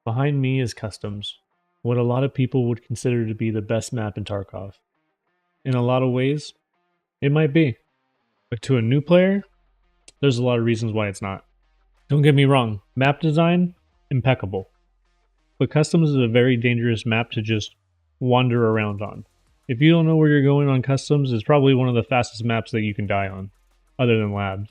Behind me is Customs, what a lot of people would consider to be the best map in Tarkov. In a lot of ways, it might be, but to a new player, there's a lot of reasons why it's not. Don't get me wrong, map design, impeccable. But Customs is a very dangerous map to just wander around on. If you don't know where you're going on Customs, it's probably one of the fastest maps that you can die on, other than Labs.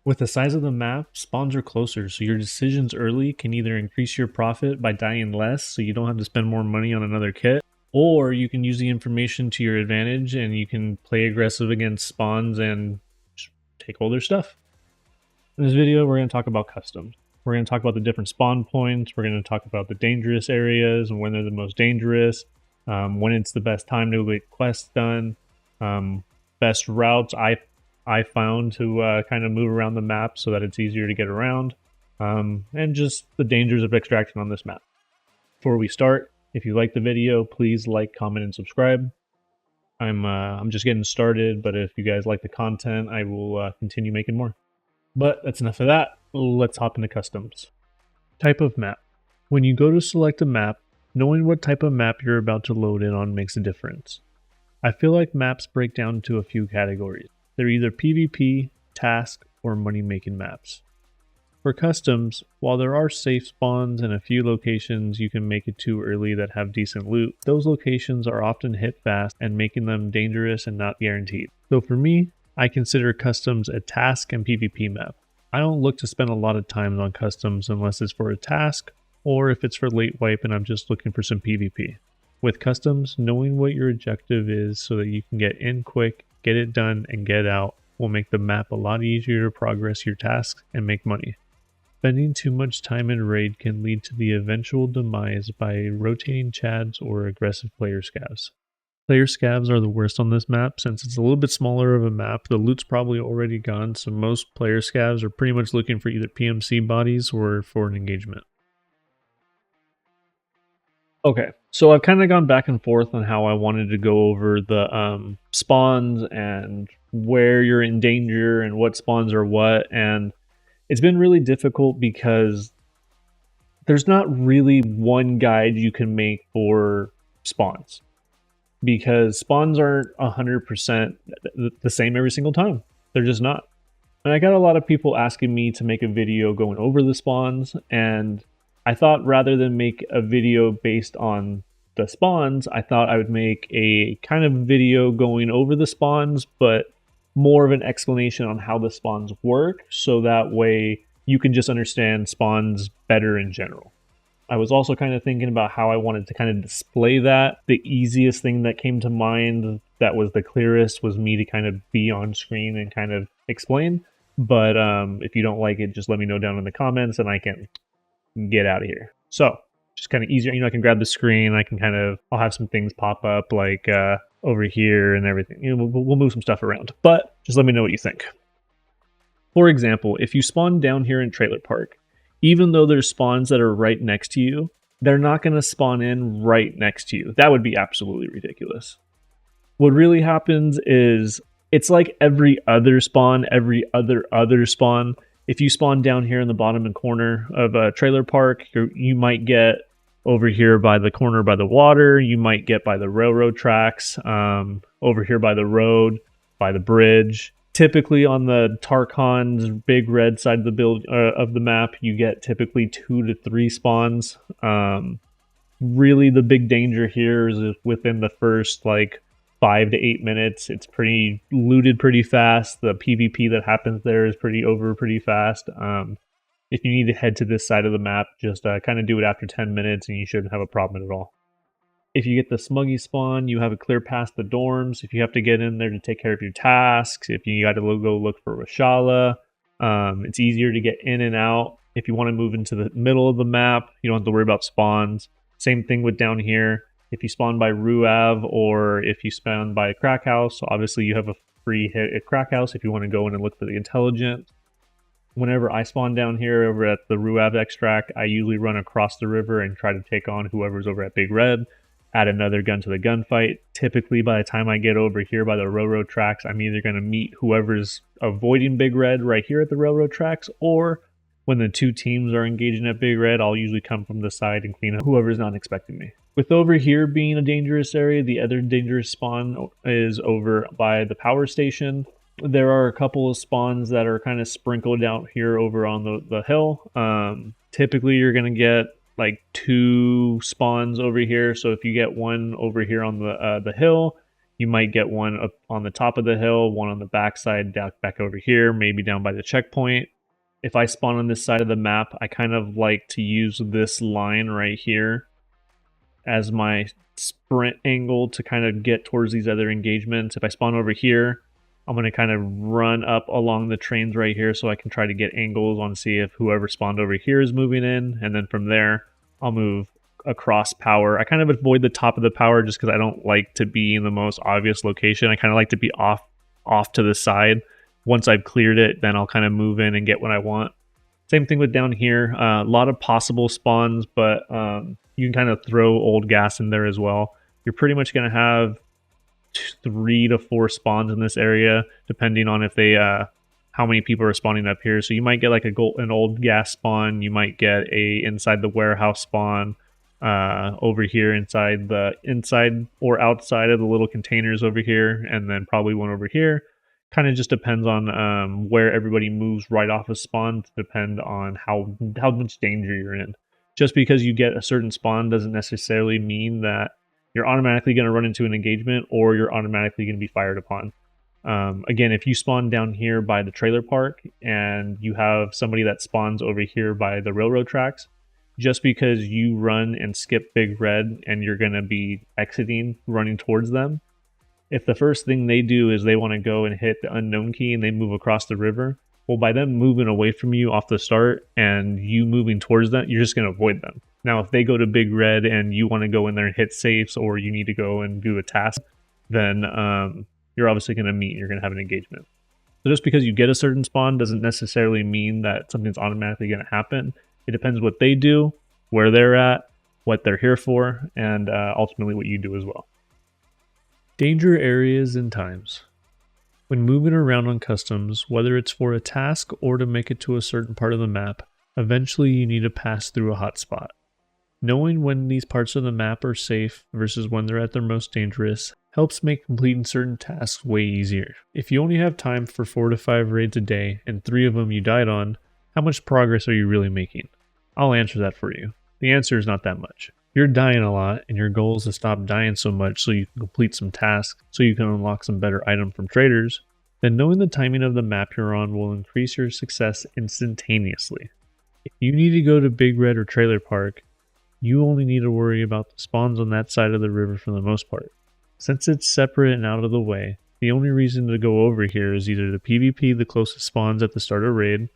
With the size of the map, spawns are closer, so your decisions early can either increase your profit by dying less so you don't have to spend more money on another kit, or you can use the information to your advantage and you can play aggressive against spawns and just take all their stuff. In this video, we're going to talk about Customs. We're going to talk about the different spawn points, we're going to talk about the dangerous areas and when they're the most dangerous, when it's the best time to get quests done, best routes I found to kind of move around the map so that it's easier to get around, and just the dangers of extraction on this map. Before we start, if you like the video, please like, comment, and subscribe. I'm just getting started, but if you guys like the content, I will continue making more. But that's enough of that. Let's hop into Customs. Type of map. When you go to select a map, knowing what type of map you're about to load in on makes a difference. I feel like maps break down into a few categories. They're either PvP, task, or money-making maps. For Customs, while there are safe spawns and a few locations you can make it to early that have decent loot, those locations are often hit fast and making them dangerous and not guaranteed. So for me, I consider Customs a task and PvP map. I don't look to spend a lot of time on Customs unless it's for a task or if it's for late wipe and I'm just looking for some PvP. With Customs, knowing what your objective is so that you can get in quick, get it done, and get out will make the map a lot easier to progress your tasks and make money. Spending too much time in raid can lead to the eventual demise by rotating chads or aggressive player scavs. Player scavs are the worst on this map since it's a little bit smaller of a map. The loot's probably already gone, so most player scavs are pretty much looking for either PMC bodies or for an engagement. Okay, so I've kind of gone back and forth on how I wanted to go over the spawns and where you're in danger and what spawns are what, and it's been really difficult because there's not really one guide you can make for spawns, because spawns aren't 100% the same every single time. They're just not. And I got a lot of people asking me to make a video going over the spawns, and I thought rather than make a video based on the spawns, I thought I would make a kind of video going over the spawns, but more of an explanation on how the spawns work, so that way you can just understand spawns better in general. I was also kind of thinking about how I wanted to kind of display that. The easiest thing that came to mind that was the clearest was me to kind of be on screen and kind of explain. But if you don't like it, just let me know down in the comments and I can get out of here. So just kind of easier, I can grab the screen, I'll have some things pop up like over here and everything. We'll move some stuff around, but just let me know what you think. For example, if you spawn down here in Trailer Park, even though there's spawns that are right next to you, they're not going to spawn in right next to you. That would be absolutely ridiculous. What really happens is it's like every other spawn, every other spawn. If you spawn down here in the bottom and corner of a trailer park, you might get over here by the corner by the water. You might get by the railroad tracks, over here by the road, by the bridge. Typically on the Tarkon's big red side of the map, you get typically 2 to 3 spawns. Really, the big danger here is within the first 5 to 8 minutes. It's pretty looted pretty fast. The PvP that happens there is pretty fast. If you need to head to this side of the map, just kind of do it after 10 minutes and you shouldn't have a problem at all. If you get the Smuggy spawn, you have a clear past the dorms. If you have to get in there to take care of your tasks, if you got to go look for Rashala, it's easier to get in and out. If you want to move into the middle of the map, you don't have to worry about spawns. Same thing with down here. If you spawn by Ruav or if you spawn by a crack house, obviously you have a free hit at crack house if you want to go in and look for the intelligent. Whenever I spawn down here over at the Ruav extract, I usually run across the river and try to take on whoever's over at Big Red, add another gun to the gunfight. Typically by the time I get over here by the railroad tracks, I'm either going to meet whoever's avoiding Big Red right here at the railroad tracks, or when the two teams are engaging at Big Red, I'll usually come from the side and clean up whoever's not expecting me. With over here being a dangerous area, the other dangerous spawn is over by the power station. There are a couple of spawns that are kind of sprinkled out here over on the hill. Typically, you're going to get like 2 spawns over here. So if you get one over here on the hill, you might get one up on the top of the hill, one on the backside, back over here, maybe down by the checkpoint. If I spawn on this side of the map, I kind of like to use this line right here as my sprint angle to kind of get towards these other engagements. If I spawn over here, I'm going to kind of run up along the trains right here so I can try to get angles on see if whoever spawned over here is moving in. And then from there, I'll move across power. I kind of avoid the top of the power just because I don't like to be in the most obvious location. I kind of like to be off to the side. Once I've cleared it, then I'll kind of move in and get what I want. Same thing with down here. A lot of possible spawns, but you can kind of throw old gas in there as well. You're pretty much going to have 3 to 4 spawns in this area, depending on if they how many people are spawning up here. So you might get like an old gas spawn. You might get a inside the warehouse spawn over here inside or outside of the little containers over here, and then probably one over here. Kind of just depends on where everybody moves right off of spawn to depend on how much danger you're in. Just because you get a certain spawn doesn't necessarily mean that you're automatically going to run into an engagement or you're automatically going to be fired upon. Again, if you spawn down here by the trailer park and you have somebody that spawns over here by the railroad tracks, just because you run and skip Big Red and you're going to be exiting, running towards them, if the first thing they do is they want to go and hit the unknown key and they move across the river, well, by them moving away from you off the start and you moving towards them, you're just going to avoid them. Now, if they go to Big Red and you want to go in there and hit safes, or you need to go and do a task, then you're obviously going to meet and you're going to have an engagement. So just because you get a certain spawn doesn't necessarily mean that something's automatically going to happen. It depends what they do, where they're at, what they're here for, and ultimately what you do as well. Danger areas and times. When moving around on customs, whether it's for a task or to make it to a certain part of the map, eventually you need to pass through a hotspot. Knowing when these parts of the map are safe versus when they're at their most dangerous helps make completing certain tasks way easier. If you only have time for 4 to 5 raids a day and 3 of them you died on, how much progress are you really making? I'll answer that for you. The answer is not that much. You're dying a lot, and your goal is to stop dying so much so you can complete some tasks, so you can unlock some better items from traders, then knowing the timing of the map you're on will increase your success instantaneously. If you need to go to Big Red or Trailer Park, you only need to worry about the spawns on that side of the river for the most part. Since it's separate and out of the way, the only reason to go over here is either to PvP the closest spawns at the start of raid,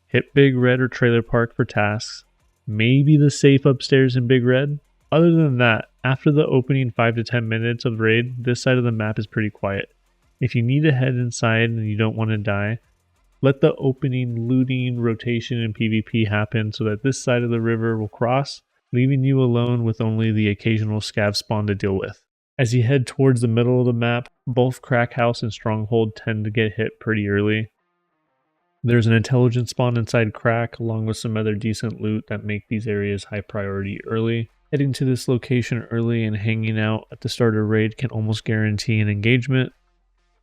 hit Big Red or Trailer Park for tasks, maybe the safe upstairs in Big Red. Other than that, after the opening 5 to 10 minutes of raid, this side of the map is pretty quiet. If you need to head inside and you don't want to die, let the opening, looting, rotation, and PvP happen so that this side of the river will cross, leaving you alone with only the occasional scav spawn to deal with. As you head towards the middle of the map, both Crack House and Stronghold tend to get hit pretty early. There's an intelligence spawn inside Crack, along with some other decent loot that make these areas high priority early. Heading to this location early and hanging out at the start of raid can almost guarantee an engagement.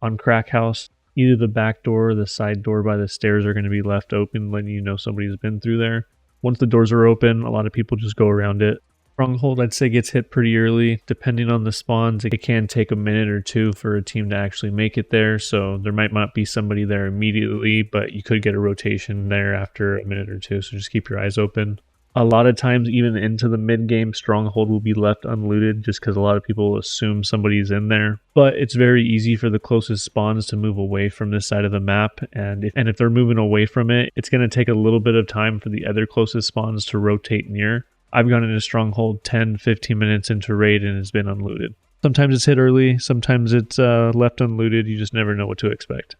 On Crack House, either the back door or the side door by the stairs are going to be left open, letting you know somebody's been through there. Once the doors are open, a lot of people just go around it. Stronghold, I'd say, gets hit pretty early. Depending on the spawns, it can take a minute or two for a team to actually make it there, so there might not be somebody there immediately, but you could get a rotation there after a minute or two, so just keep your eyes open. A lot of times, even into the mid-game, Stronghold will be left unlooted just because a lot of people assume somebody's in there. But it's very easy for the closest spawns to move away from this side of the map, and if they're moving away from it, it's going to take a little bit of time for the other closest spawns to rotate near. I've gone into Stronghold 10-15 minutes into raid and it's been unlooted. Sometimes it's hit early, sometimes it's left unlooted. You just never know what to expect.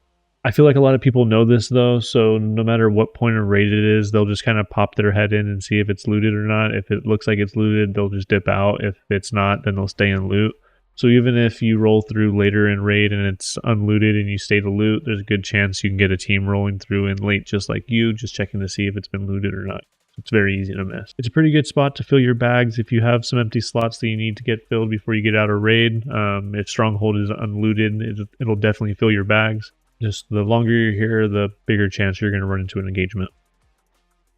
I feel like a lot of people know this though, so no matter what point of raid it is, they'll just kind of pop their head in and see if it's looted or not. If it looks like it's looted, they'll just dip out. If it's not, then they'll stay and loot. So even if you roll through later in raid and it's unlooted and you stay to loot, there's a good chance you can get a team rolling through in late just like you, just checking to see if it's been looted or not. It's very easy to miss. It's a pretty good spot to fill your bags if you have some empty slots that you need to get filled before you get out of raid. If Stronghold is unlooted, it'll definitely fill your bags. Just the longer you're here, the bigger chance you're going to run into an engagement.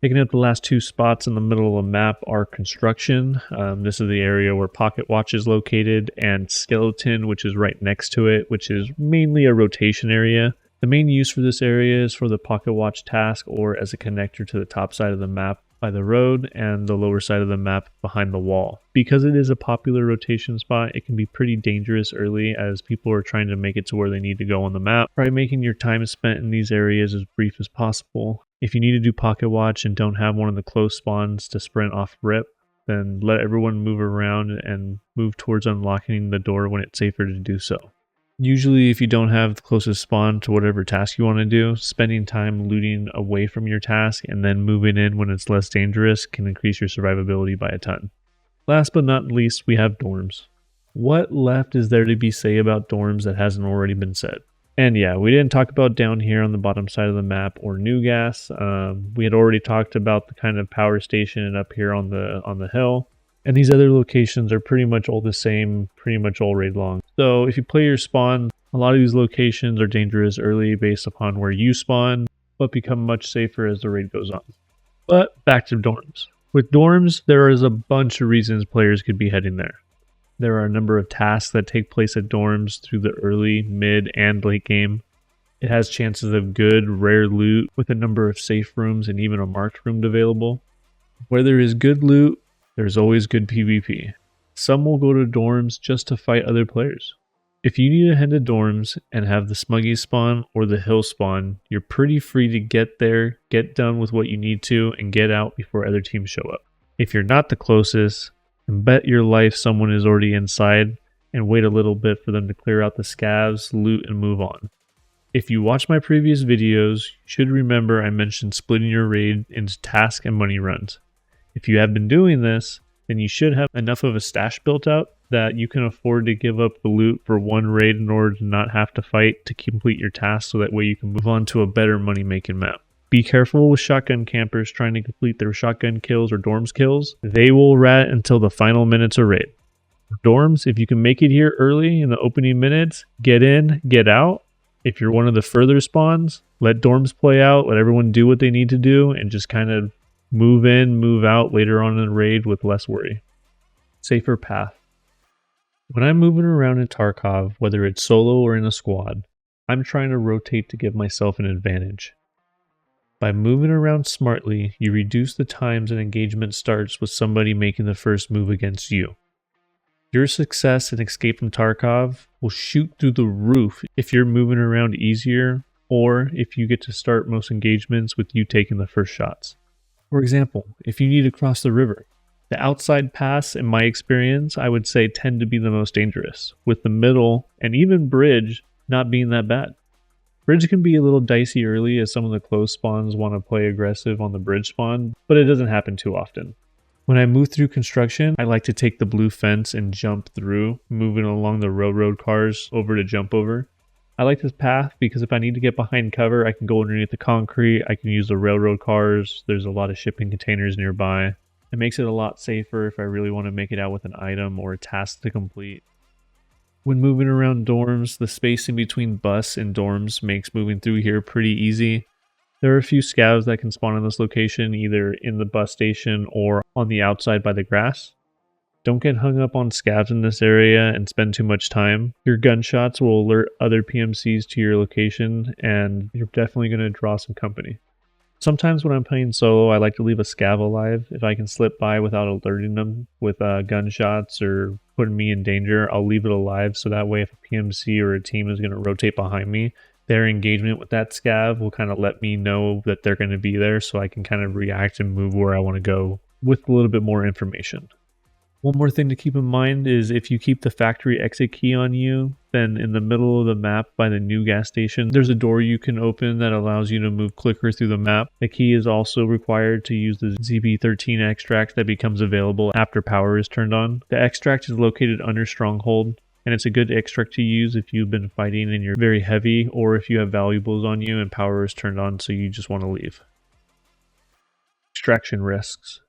Taking up the last two spots in the middle of the map are Construction. This is the area where Pocket Watch is located, and Skeleton, which is right next to it, which is mainly a rotation area. The main use for this area is for the Pocket Watch task or as a connector to the top side of the map by the road and the lower side of the map behind the wall. Because it is a popular rotation spot, it can be pretty dangerous early as people are trying to make it to where they need to go on the map. Try making your time spent in these areas as brief as possible. If you need to do Pocket Watch and don't have one of the close spawns to sprint off rip, then let everyone move around and move towards unlocking the door when it's safer to do so. Usually if you don't have the closest spawn to whatever task you want to do, spending time looting away from your task and then moving in when it's less dangerous can increase your survivability by a ton. Last but not least, we have dorms. What left is there to be said about dorms that hasn't already been said? And yeah, we didn't talk about down here on the bottom side of the map or New Gas. We had already talked about the kind of power station up here on the hill. And these other locations are pretty much all the same, pretty much all raid long. So if you play your spawn, a lot of these locations are dangerous early based upon where you spawn, but become much safer as the raid goes on. But back to dorms. With dorms, there is a bunch of reasons players could be heading there. There are a number of tasks that take place at dorms through the early, mid, and late game. It has chances of good, rare loot with a number of safe rooms and even a marked room available. Where there is good loot, there's always good PvP. Some will go to dorms just to fight other players. If you need to head to dorms and have the Smuggy spawn or the hill spawn, you're pretty free to get there, get done with what you need to, and get out before other teams show up. If you're not the closest, then bet your life someone is already inside and wait a little bit for them to clear out the scavs, loot, and move on. If you watch my previous videos, you should remember I mentioned splitting your raid into task and money runs. If you have been doing this, then you should have enough of a stash built up that you can afford to give up the loot for one raid in order to not have to fight to complete your task, so that way you can move on to a better money making map. Be careful with shotgun campers trying to complete their shotgun kills or dorms kills. They will rat until the final minutes of raid. For dorms, if you can make it here early in the opening minutes, get in, get out. If you're one of the further spawns, let dorms play out, let everyone do what they need to do, and just kind of move in, move out later on in the raid with less worry. Safer path. When I'm moving around in Tarkov, whether it's solo or in a squad, I'm trying to rotate to give myself an advantage. By moving around smartly, you reduce the times an engagement starts with somebody making the first move against you. Your success in Escape from Tarkov will shoot through the roof if you're moving around easier, or if you get to start most engagements with you taking the first shots. For example, if you need to cross the river, the outside paths, in my experience, I would say tend to be the most dangerous, with the middle and even bridge not being that bad. Bridge can be a little dicey early as some of the close spawns want to play aggressive on the bridge spawn, but it doesn't happen too often. When I move through construction, I like to take the blue fence and jump through, moving along the railroad cars over to jump over. I like this path because if I need to get behind cover, I can go underneath the concrete, I can use the railroad cars, there's a lot of shipping containers nearby. It makes it a lot safer if I really want to make it out with an item or a task to complete. When moving around dorms, the space in between bus and dorms makes moving through here pretty easy. There are a few scavs that can spawn on this location, either in the bus station or on the outside by the grass. Don't get hung up on scavs in this area and spend too much time. Your gunshots will alert other PMCs to your location, and you're definitely going to draw some company. Sometimes when I'm playing solo, I like to leave a scav alive. If I can slip by without alerting them with gunshots or putting me in danger, I'll leave it alive, so that way if a PMC or a team is going to rotate behind me, their engagement with that scav will kind of let me know that they're going to be there, so I can kind of react and move where I want to go with a little bit more information. One more thing to keep in mind is if you keep the factory exit key on you, then in the middle of the map by the new gas station, there's a door you can open that allows you to move quicker through the map. The key is also required to use the ZB13 extract that becomes available after power is turned on. The extract is located under Stronghold. and it's a good extract to use if you've been fighting and you're very heavy, or if you have valuables on you and power is turned on so you just want to leave. Extraction risks.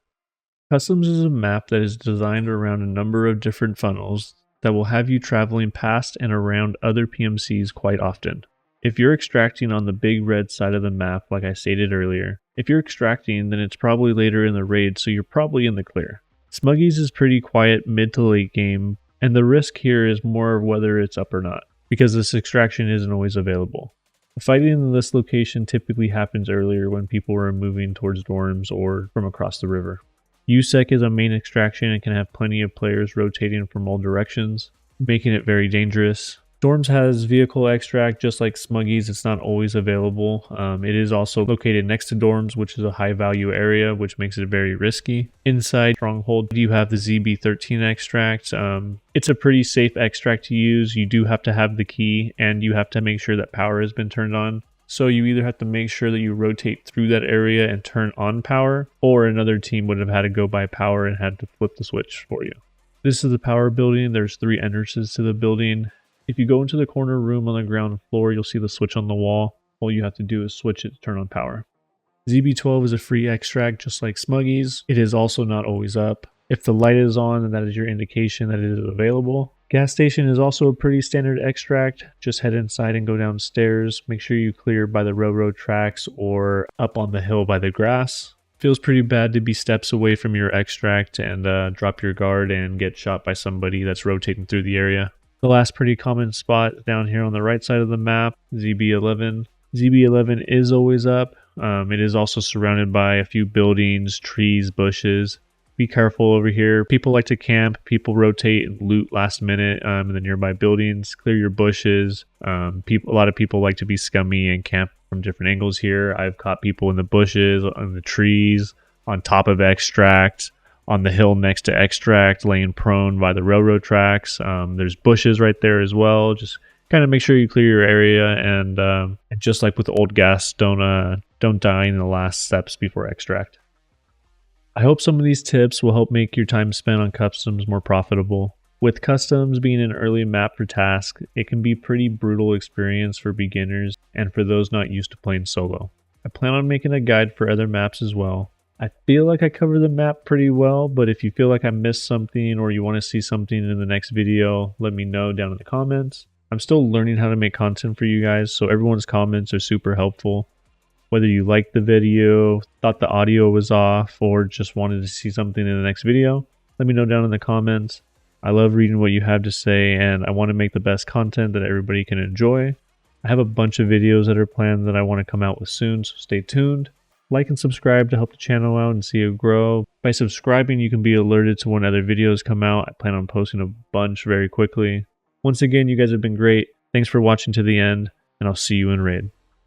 Customs is a map that is designed around a number of different funnels that will have you traveling past and around other PMCs quite often. If you're extracting on the big red side of the map, like I stated earlier, if you're extracting, then it's probably later in the raid, so you're probably in the clear. Smuggies is pretty quiet mid to late game, and the risk here is more of whether it's up or not, because this extraction isn't always available. The fighting in this location typically happens earlier when people are moving towards dorms or from across the river. USEC is a main extraction and can have plenty of players rotating from all directions, making it very dangerous. Dorms has vehicle extract just like Smuggies. It's not always available. It is also located next to dorms, which is a high value area, which makes it very risky. Inside Stronghold, you have the ZB13 extract. It's a pretty safe extract to use. You do have to have the key and you have to make sure that power has been turned on. So you either have to make sure that you rotate through that area and turn on power, or another team would have had to go by power and had to flip the switch for you. This is the power building. There's 3 entrances to the building. If you go into the corner room on the ground floor, you'll see the switch on the wall. All you have to do is switch it to turn on power. ZB12 is a free extract just like Smuggies. It is also not always up. If the light is on, then that is your indication that it is available. Gas station is also a pretty standard extract. Just head inside and go downstairs. Make sure you clear by the railroad tracks or up on the hill by the grass. Feels pretty bad to be steps away from your extract and drop your guard and get shot by somebody that's rotating through the area. The last pretty common spot down here on the right side of the map, ZB11. ZB11 is always up. It is also surrounded by a few buildings, trees, bushes. Be careful over here. People like to camp. People rotate and loot last minute in the nearby buildings. Clear your bushes. A lot of people like to be scummy and camp from different angles here. I've caught people in the bushes, on the trees, on top of extract, on the hill next to extract, laying prone by the railroad tracks. There's bushes right there as well. Just kind of make sure you clear your area, and just like with old gas, don't die in the last steps before extract. I hope some of these tips will help make your time spent on customs more profitable. With customs being an early map for task, it can be a pretty brutal experience for beginners and for those not used to playing solo. I plan on making a guide for other maps as well. I feel like I covered the map pretty well, but if you feel like I missed something or you want to see something in the next video, let me know down in the comments. I'm still learning how to make content for you guys, so everyone's comments are super helpful. Whether you liked the video, thought the audio was off, or just wanted to see something in the next video, let me know down in the comments. I love reading what you have to say, and I want to make the best content that everybody can enjoy. I have a bunch of videos that are planned that I want to come out with soon, so stay tuned. Like and subscribe to help the channel out and see it grow. By subscribing, you can be alerted to when other videos come out. I plan on posting a bunch very quickly. Once again, you guys have been great. Thanks for watching to the end, and I'll see you in raid.